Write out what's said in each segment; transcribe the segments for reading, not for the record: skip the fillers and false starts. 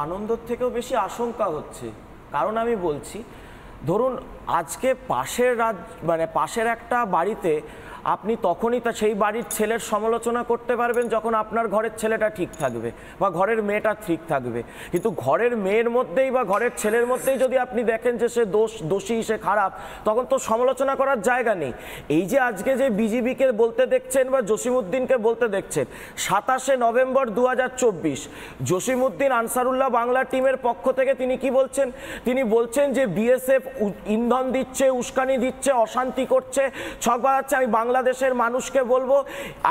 আনন্দের থেকেও বেশি আশঙ্কা হচ্ছে। কারণ আমি বলছি, ধরুন আজকে পাশের একটা বাড়িতে আপনি তখনই সেই বাড়ির ছেলের সমালোচনা করতে পারবেন যখন আপনার ঘরের ছেলেটা ঠিক থাকবে বা ঘরের মেয়েটা ঠিক থাকবে। কিন্তু ঘরের মেয়ের মধ্যেই বা ঘরের ছেলের মধ্যেই যদি আপনি দেখেন যে সে দোষী, সে খারাপ, তখন তো সমালোচনা করার জায়গা নেই। এই যে আজকে যে বিজেপিকে বলতে দেখছেন বা জসিমউদ্দিনকে বলতে দেখছেন, 27শে নভেম্বর 2024 জসিমউদ্দিন আনসারুল্লাহ বাংলা টিমের পক্ষ থেকে তিনি কি বলছেন? তিনি বলছেন যে বিএসএফ ইন্ধন দিচ্ছে, উস্কানি দিচ্ছে, অশান্তি করছে, ছক বাজাচ্ছে। আমি বাংলাদেশের মানুষকে বলবো,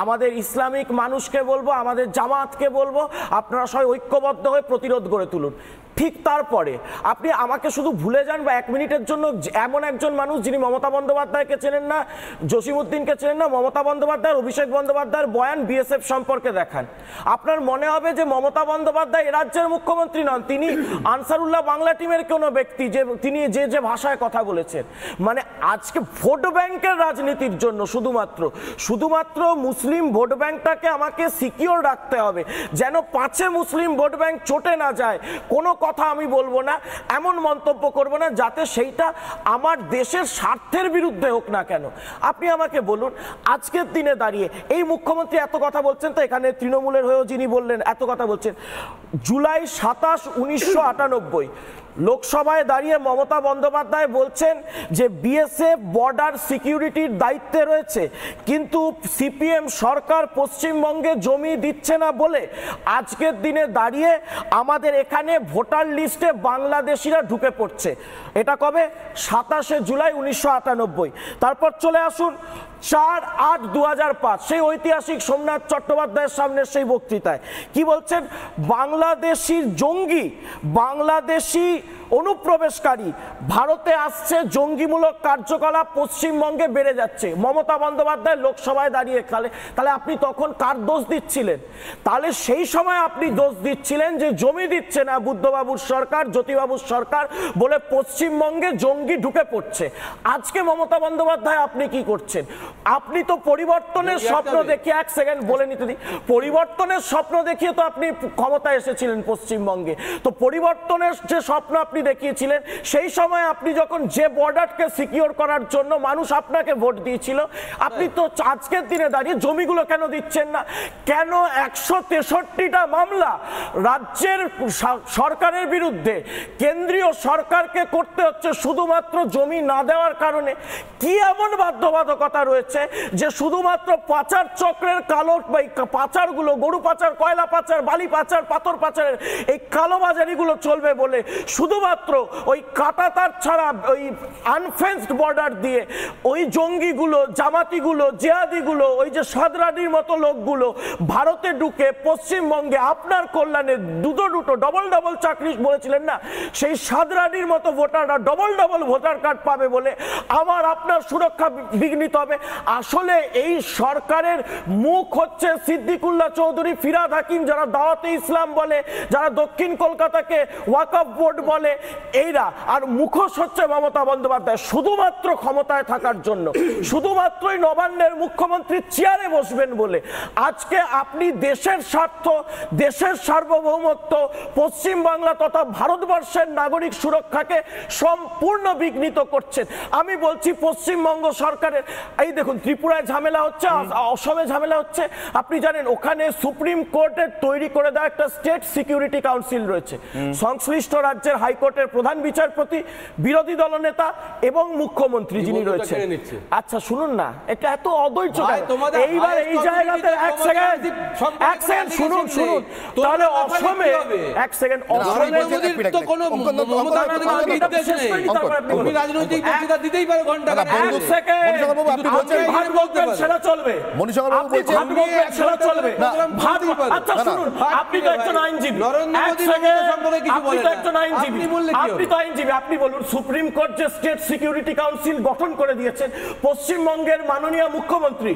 আমাদের ইসলামিক মানুষকে বলবো, আমাদের জামাতকে বলবো, আপনারা সবাই ঐক্যবদ্ধ হয়ে প্রতিরোধ গড়ে তুলুন। ঠিক তারপরে আপনি আমাকে শুধু ভুলে যান বা 1 মিনিটের জন্য এমন একজন মানুষ যিনি মমতা বন্দ্যোপাধ্যায়কে চেনেন না, জসিমউদ্দিনকে চেনেন না, মমতা বন্দ্যোপাধ্যায়, অভিষেক বন্দ্যোপাধ্যায়ের বয়ান বিএসএফ সম্পর্কে দেখান, আপনার মনে হবে যে মমতা বন্দ্যোপাধ্যায় এ রাজ্যের মুখ্যমন্ত্রী নন, তিনি আনসারুল্লাহ বাংলা টিমের কোনো ব্যক্তি, যে তিনি যে ভাষায় কথা বলেছেন। মানে আজকে ভোট ব্যাংকের রাজনীতির জন্য শুধুমাত্র মুসলিম ভোট ব্যাংকটাকে আমাকে সিকিউর রাখতে হবে, যেন 5-এ মুসলিম ভোট ব্যাংক চটে না যায়। কোনো কথা আমি বলবো না, এমন মন্তব্য করব না যাতে সেইটা আমার দেশের স্বার্থের বিরুদ্ধে হোক না কেন। আপনি আমাকে বলুন, আজকের দিনে দাঁড়িয়ে এই মুখ্যমন্ত্রী এত কথা বলছেন, তো এখানে তৃণমূলের হয়েও যিনি বললেন এত কথা বলছেন, জুলাই 27, 1998 লোকসভায় দাঁড়িয়ে মমতা বন্দ্যোপাধ্যায় বলছেন যে বিএসএফ বর্ডার সিকিউরিটির দায়িত্বে রয়েছে, কিন্তু সিপিএম সরকার পশ্চিমবঙ্গে জমি দিচ্ছে না বলে আজকের দিনে দাঁড়িয়ে আমাদের এখানে ভোটার লিস্টে বাংলাদেশিরা ঢুকে পড়ছে। এটা কবে? 27শে জুলাই 1998। তারপর চলে আসুন 4/8/2005 সেই ঐতিহাসিক সোমনাথ চট্টোপাধ্যায়ের সামনের সেই বক্তৃতায় কি বলছেন? বাংলাদেশি জঙ্গি, বাংলাদেশি অনুপ্রবেশকারী ভারতে আসছে, জঙ্গিমূলক কার্যকলাপ পশ্চিমবঙ্গে বেড়ে যাচ্ছে। মমতা বন্দ্যোপাধ্যায় লোকসভায় দাঁড়িয়ে তাহলে আপনি তখন কার দোষ দিচ্ছিলেন? তাহলে সেই সময় আপনি দোষ দিচ্ছিলেন যে জমি দিচ্ছে না বুদ্ধবাবুর সরকার, জ্যোতিবাবুর সরকার বলে পশ্চিমবঙ্গে জঙ্গি ঢুকে পড়ছে। আজকে মমতা বন্দ্যোপাধ্যায় আপনি কি করছেন? আপনি তো পরিবর্তনের স্বপ্ন দেখিয়ে, 1 সেকেন্ড বলে নিতে দিই, পরিবর্তনের স্বপ্ন দেখিয়ে তো আপনি ক্ষমতায় এসেছিলেন পশ্চিমবঙ্গে। তো পরিবর্তনের যে স্বপ্ন আপনি দেখিয়েছিলেন, সেই সময় আপনি যখন যে বর্ডারকে সিকিউর করার জন্য মানুষ আপনাকে ভোট দিয়েছিল, আপনি তো আজকের দিনে দাঁড়িয়ে জমিগুলো কেন দিচ্ছেন না? কেন 163টা মামলা রাজ্যের সরকারের বিরুদ্ধে কেন্দ্রীয় সরকারকে করতে হচ্ছে শুধুমাত্র জমি না দেওয়ার কারণে? কি এমন বাধ্যবাধকতা রয়েছে যে শুধুমাত্র পাচার চক্রের কালো পাচারগুলো, গরু পাচার, কয়লা পাচার, বালি পাচার, পাথর পাচারের এই কালোবাজারিগুলো চলবে বলে শুধুমাত্র ওই কাঁটাতার ছাড়া ওই আনফেন্সড বর্ডার দিয়ে ওই জঙ্গিগুলো, জামাতিগুলো, জেহাদিগুলো, ওই যে সাদরানির মতো লোকগুলো ভারতে ঢুকে পশ্চিমবঙ্গে আপনার কল্যাণে দুটো ডবল চাকরি বলেছিলেন না, সেই সাদরানির মতো ভোটাররা ডবল ভোটার কার্ড পাবে বলে আমার আপনার সুরক্ষা বিঘ্নিত হবে। আসলে এই সরকারের মুখ হচ্ছে সিদ্দিকুল্লাহ চৌধুরী, ফিরহাদ হাকিম, যারা দাওয়াতে ইসলাম বলে, যারা দক্ষিণ কলকাতাকে ওয়াকফ বোর্ড বলে, এইরা, আর মুখোশ হচ্ছে মমতা বন্দ্যোপাধ্যায় শুধুমাত্র ক্ষমতায় থাকার জন্য, শুধুমাত্রই নবান্নের মুখ্যমন্ত্রীর চেয়ারে বসবেন বলে। আজকে আপনি দেশের স্বার্থ, দেশের সার্বভৌমত্ব, পশ্চিমবাংলা তথা ভারতবর্ষের নাগরিক সুরক্ষাকে সম্পূর্ণ বিঘ্নিত করছেন। আমি বলছি পশ্চিমবঙ্গ সরকারের, এই দেখুন ত্রিপুরায় ঝামেলা হচ্ছে, অসমে ঝামেলা হচ্ছে, আপনি জানেন ওখানে সুপ্রিম কোর্টের তৈরি করে দেওয়া একটা স্টেট সিকিউরিটি কাউন্সিল রয়েছে, সংশ্লিষ্ট রাজ্যের হাইকোর্টের প্রধান বিচারপতি, বিরোধী দলনেতা এবং মুখ্যমন্ত্রী যিনি রয়েছে। আচ্ছা শুনুন না, এটা এত অধৈর্য, এইবার এই জায়গাতে 1 সেকেন্ড শুনুন, তাহলে অসমে 1 সেকেন্ড, অসমে তো কোনো রাজনৈতিক বক্তৃতা দিতেই পারে ঘন্টা, 1 সেকেন্ড ভাগ বলবেন সেটা চলবে, সেটা চলবে। আচ্ছা শুনুন, আপনি তো একজন আইনজীবী, আপনি বলুন সুপ্রিম কোর্ট যে স্টেট সিকিউরিটি কাউন্সিল গঠন করে দিয়েছেন, পশ্চিমবঙ্গের মাননীয় মুখ্যমন্ত্রী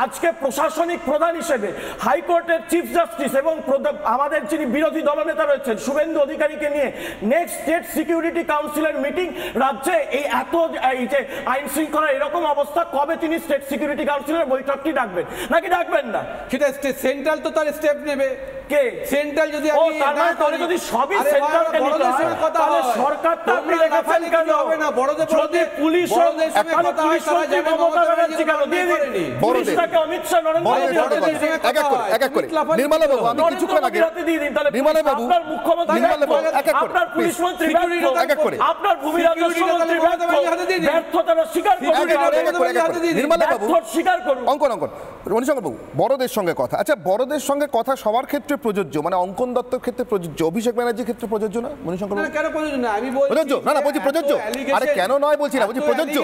আজকে প্রশাসনিক প্রধান হিসেবে হাইকোর্টের চিফ জাস্টিস এবং আমাদের যিনি বিরোধী দলনেতা রয়েছেন শুভেন্দু অধিকারীকে নিয়ে নেক্সট স্টেট সিকিউরিটি কাউন্সিলের মিটিং, রাজ্যে এই যে আইন শৃঙ্খলা এরকম অবস্থা, কবে তিনি স্টেট সিকিউরিটি কাউন্সিলের বৈঠকটি ডাকবেন নাকি ডাকবেন না? সেটা সেন্ট্রাল তো তার স্টেপ নেবে। কে সেন্ট্রাল যদি তাহলে যদি সবই সেন্ট্রালকে নিতে হয় তাহলে সরকারটা আপনি রেখেছেন কেন? যদি পুলিশ মন্ত্রী মমতা ব্যানার্জি কেন দিয়ে দিন, পুলিশটাকে অমিত শাহ নরেন্দ্র মোদী এক এক করে নির্মলা বাবু, আমি কিছুক্ষণ আগে নির্মলা বাবু, আপনার পুলিশ মন্ত্রী আপনার ভূমি রাজস্ব মন্ত্রী ব্যর্থতা স্বীকার করুন। অঙ্কন মণিশঙ্কর বাবু, বড়দের সঙ্গে কথা, আচ্ছা বড়দের সঙ্গে কথা সবার ক্ষেত্রে প্রযোজ্য, মানে অঙ্কন দত্তর ক্ষেত্রে প্রযোজ্য, অভিষেক ব্যানার্জির ক্ষেত্রে প্রযোজ্য না? মণিশঙ্কর বাবু কেন প্রযোজ্য না? আমি বলছি প্রযোজ্য না, বলছি প্রযোজ্য। আরে কেন নয় বলছি না, বলছি প্রযোজ্য।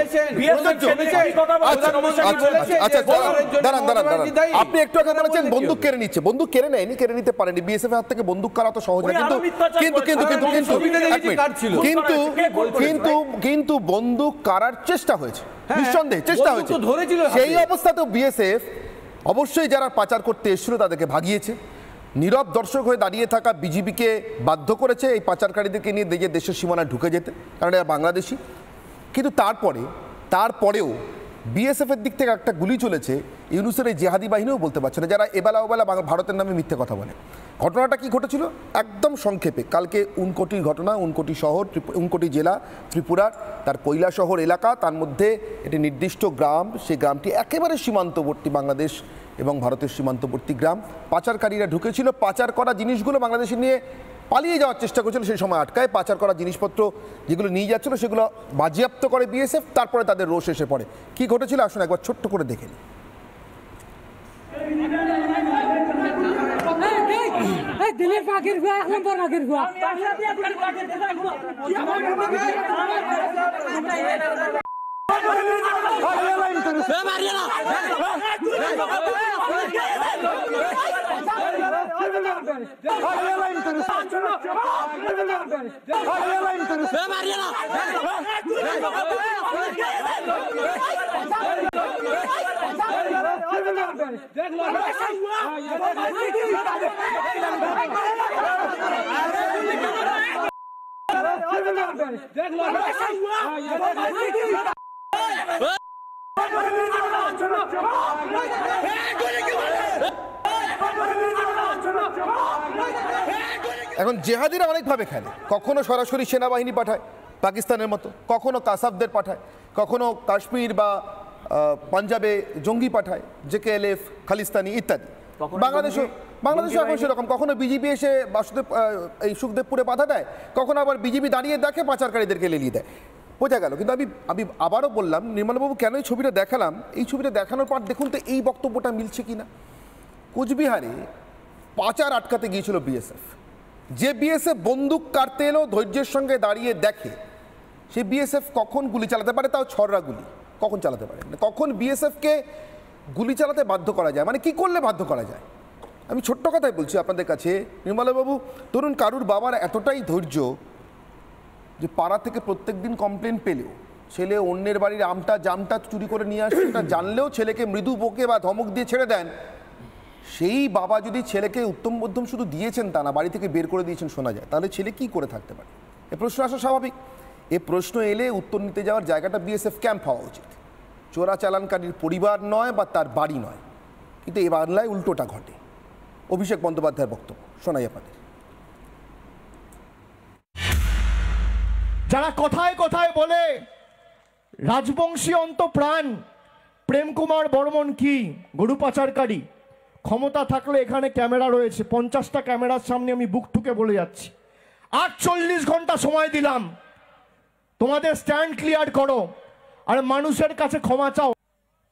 আচ্ছা দাঁড়ান, আপনি একটু আগে বলেছেন বন্দুক কেড়ে নিচ্ছে, বন্দুক কেড়ে নেয়নি, কেড়ে নিতে পারেনি, বিএসএফ হাত থেকে বন্দুক কারা তো সহজ না, কিন্তু বন্দুক কারার চেষ্টা হয়েছে, নিঃসন্দেহে চেষ্টা হয়েছে। সেই অবস্থাতেও বিএসএফ অবশ্যই যারা পাচার করতে এসেছিল তাদেরকে ভাগিয়েছে, নীরব দর্শক হয়ে দাঁড়িয়ে থাকা বিজেপিকে বাধ্য করেছে এই পাচারকারীদেরকে নিয়ে দেশের সীমানায় ঢুকে যেতে, কারণ এরা বাংলাদেশি। কিন্তু তারপরেও বিএসএফ এর দিক থেকে একটা গুলি চলেছে, ইউনুসের এই জেহাদি বাহিনীও বলতে পারছে না, যারা এবেলা ওবেলা ভারতের নামে মিথ্যে কথা বলে। ঘটনাটা কি ঘটেছিল একদম সংক্ষেপে, কালকে উনকোটির ঘটনা, উনকোটি শহর, উনকোটি জেলা ত্রিপুরার, তার কৈলাসহর এলাকা, তার মধ্যে একটি নির্দিষ্ট গ্রাম, সেই গ্রামটি একেবারে সীমান্তবর্তী, বাংলাদেশ এবং ভারতের সীমান্তবর্তী গ্রাম। পাচারকারীরা ঢুকেছিল, পাচার করা জিনিসগুলো বাংলাদেশে নিয়ে পালিয়ে যাওয়ার চেষ্টা করছিল, সেই সময় আটকায়। পাচার করা জিনিসপত্র যেগুলো নিয়ে যাচ্ছিল সেগুলো বাজেয়াপ্ত করে বিএসএফ, তারপরে তাদের রোষ এসে পড়ে। কি ঘটেছিল আসুন একবার ছোট্ট করে দেখে নিই। দিলের পাখির গুয়া, এক নম্বর পাখির গুয়া। এখন জেহাদিরা অনেকভাবে খেলে, কখনো সরাসরি সেনাবাহিনী পাঠায় পাকিস্তানের মতো, কখনো কাসাবদের পাঠায়, কখনো কাশ্মীর বা পাঞ্জাবে জঙ্গি পাঠায়, জেকেএলএফ, খালিস্তানি ইত্যাদি। বাংলাদেশও এখন সেরকম, কখনো বিজেপি এসে এই সুখদেবপুরে বাধা দেয়, কখনো আবার বিজেপি দাঁড়িয়ে দেখে পাচারকারীদেরকে লেলিয়ে দেয়, বোঝা গেল। কিন্তু আমি আবারও বললাম, নির্মলবাবু কেন এই ছবিটা দেখালাম, এই ছবিটা দেখানোর পর দেখুন তো এই বক্তব্যটা মিলছে কিনা। কোচবিহারে পাচার আটকাতে গিয়েছিল বিএসএফ, যে বিএসএফ বন্দুক কাটতে এলো ধৈর্যের সঙ্গে দাঁড়িয়ে দেখে, সে বিএসএফ কখন গুলি চালাতে পারে, তাও ছড়রা গুলি কখন চালাতে পারে, কখন বিএসএফকে গুলি চালাতে বাধ্য করা যায়, মানে কি করলে বাধ্য করা যায়। আমি ছোট্ট কথাই বলছি আপনাদের কাছে নির্মলাবাবু, ধরুন কারুর বাবার এতটাই ধৈর্য যে পাড়া থেকে প্রত্যেক দিন কমপ্লেন পেলেও ছেলে অন্যের বাড়ির জামটা চুরি করে নিয়ে আসে, এটা জানলেও ছেলেকে মৃদু বকে বা ধমক দিয়ে ছেড়ে দেন। সেই বাবা যদি ছেলেকে উত্তম মধ্যম শুধু দিয়েছেন তা না, বাড়ি থেকে বের করে দিয়েছেন শোনা যায়, তাহলে ছেলে কি করে থাকতে পারে? এ প্রশ্ন আসা স্বাভাবিক। এ প্রশ্ন এলে উত্তর নিতে যাওয়ার জায়গাটা বিএসএফ ক্যাম্প হওয়া উচিত, চোরাচালানকারীর পরিবার নয় বা তার বাড়ি নয়। কিন্তু এই বাংলায় উল্টোটা ঘটে। অভিষেক বন্দ্যোপাধ্যায়ের বক্তব্য শোনাই আপনাদের। যারা কথায় কথায় বলে রাজবংশী অন্তপ্রাণ প্রেম কুমার বর্মন কি গরু পাচারকারী, ক্ষমতা থাকলে এখানে ক্যামেরা রয়েছে, 50টা ক্যামেরার সামনে আমি বুক ঠুকে বলে যাচ্ছি, 48 ঘন্টা সময় দিলাম, তোমাদের স্ট্যান্ড ক্লিয়ার করো আর মানুষের কাছে ক্ষমা চাও।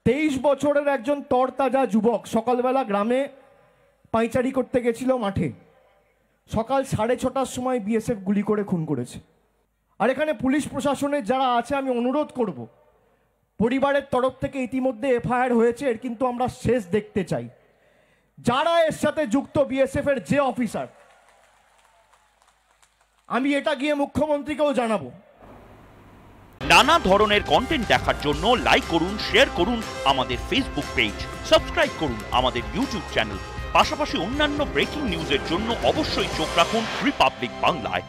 23 বছরের একজন তরতাজা যুবক সকালবেলা গ্রামে পাইচারি করতে গেছিল মাঠে, সকাল 6:30টার সময় বিএসএফ গুলি করে খুন করেছে। আর এখানে পুলিশ প্রশাসনের যারা আছে আমি অনুরোধ করব, পরিবারের তরফ থেকে ইতিমধ্যে এফআইআর হয়েছে, এর কিন্তু আমরা শেষ দেখতে চাই। যারা এর সাথে যুক্ত বিএসএফ এর যে অফিসার, আমি এটা গিয়ে মুখ্যমন্ত্রীকেও জানাবো। নানা ধরনের কন্টেন্ট দেখার জন্য লাইক করুন, শেয়ার করুন আমাদের ফেসবুক পেজ, সাবস্ক্রাইব করুন আমাদের ইউটিউব চ্যানেল। পাশাপাশি অন্যান্য ব্রেকিং নিউজের জন্য অবশ্যই চোখ রাখুন রিপাবলিক বাংলায়।